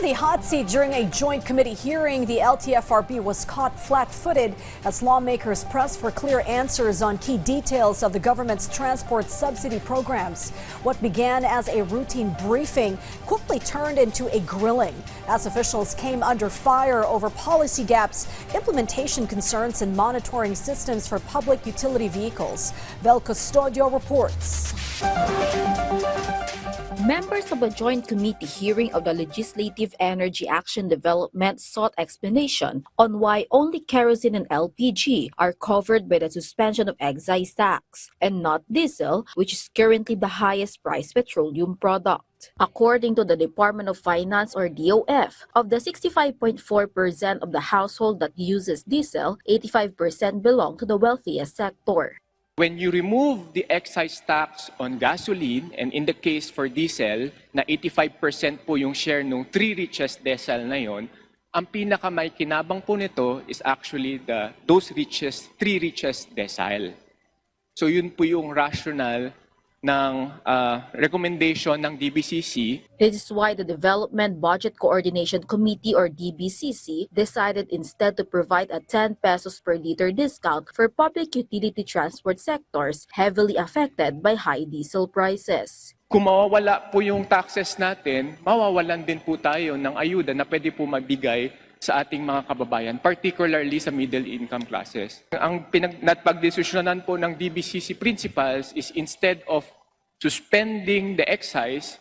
In the hot seat during a joint committee hearing, the LTFRB was caught flat-footed as lawmakers pressed for clear answers on key details of the government's transport subsidy programs. What began as a routine briefing quickly turned into a grilling as officials came under fire over policy gaps, implementation concerns, and monitoring systems for public utility vehicles. Vel Custodio reports. Members of a joint committee hearing of the Legislative Energy Action Development sought explanation on why only kerosene and LPG are covered by the suspension of excise tax and not diesel, which is currently the highest priced petroleum product. According to the Department of Finance or DOF, of the 65.4% of the household that uses diesel, 85% belong to the wealthiest sector. When you remove the excise tax on gasoline, and in the case for diesel, na 85% po yung share ng 3 richest decile na yon, ang pinaka-may-kinabang po nito is actually those 3 richest decile. So yun po yung rationale ng recommendation ng DBCC. This is why the Development Budget Coordination Committee or DBCC decided instead to provide a 10 pesos per liter discount for public utility transport sectors heavily affected by high diesel prices. Kung mawawala po yung taxes natin, mawawalan din po tayo ng ayuda na pwede po magbigay sa ating mga kababayan, particularly sa middle income classes. Ang pagdesisyonan po ng DBCC principals is instead of suspending the excise,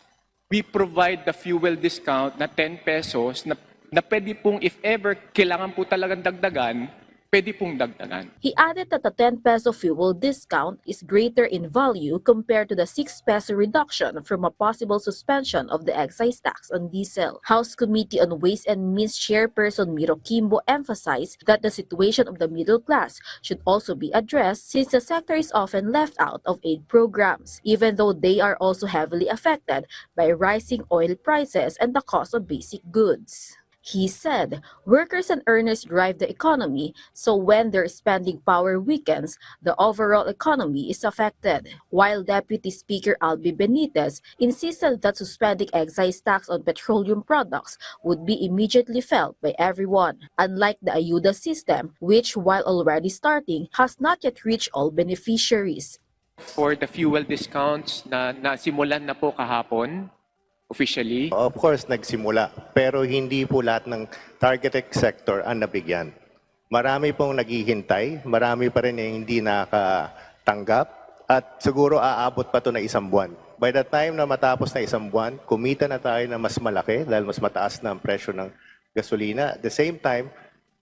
we provide the fuel discount na 10 pesos na pwede pong if ever kailangan po talagang dagdagan, pwede pong dagdagan. He added that the 10 peso fuel discount is greater in value compared to the 6 peso reduction from a possible suspension of the excise tax on diesel. House Committee on Ways and Means Chairperson Miro Kimbo emphasized that the situation of the middle class should also be addressed since the sector is often left out of aid programs, even though they are also heavily affected by rising oil prices and the cost of basic goods. He said, workers and earners drive the economy, so when their spending power weakens, the overall economy is affected. While Deputy Speaker Albi Benitez insisted that suspending excise tax on petroleum products would be immediately felt by everyone, unlike the Ayuda system, which, while already starting, has not yet reached all beneficiaries. For the fuel discounts na nasimulan na po kahapon, officially? Of course, nagsimula. Pero hindi po lahat ng targeted sector ang nabigyan. Marami pong naghihintay, marami pa rin yung hindi nakatanggap, at siguro aabot pa ito na 1 buwan. By the time na matapos na 1 buwan, kumita na tayo na mas malaki dahil mas mataas na ang presyo ng gasolina. At the same time,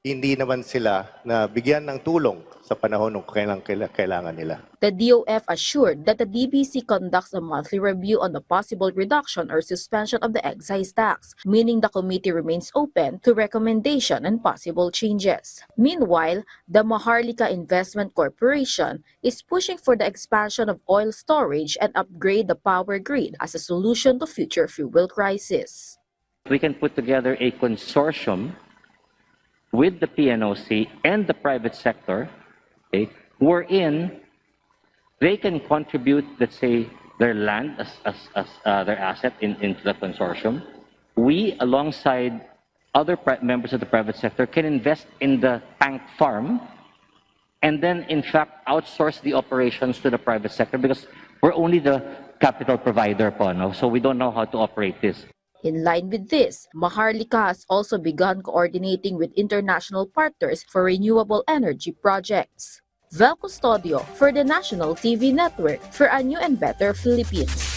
hindi naman sila na bigyan ng tulong sa panahon ng kailangan nila. The DOF assured that the DBC conducts a monthly review on the possible reduction or suspension of the excise tax, meaning the committee remains open to recommendation and possible changes. Meanwhile, the Maharlika Investment Corporation is pushing for the expansion of oil storage and upgrade the power grid as a solution to future fuel crisis. We can put together a consortium with the PNOC and the private sector, okay, wherein they can contribute, let's say, their land as their asset into the consortium. We, alongside other members of the private sector, can invest in the tank farm and then, in fact, outsource the operations to the private sector because we're only the capital provider po, no? So we don't know how to operate this. In line with this, Maharlika has also begun coordinating with international partners for renewable energy projects. Vel Custodio for the National TV Network for a new and better Philippines.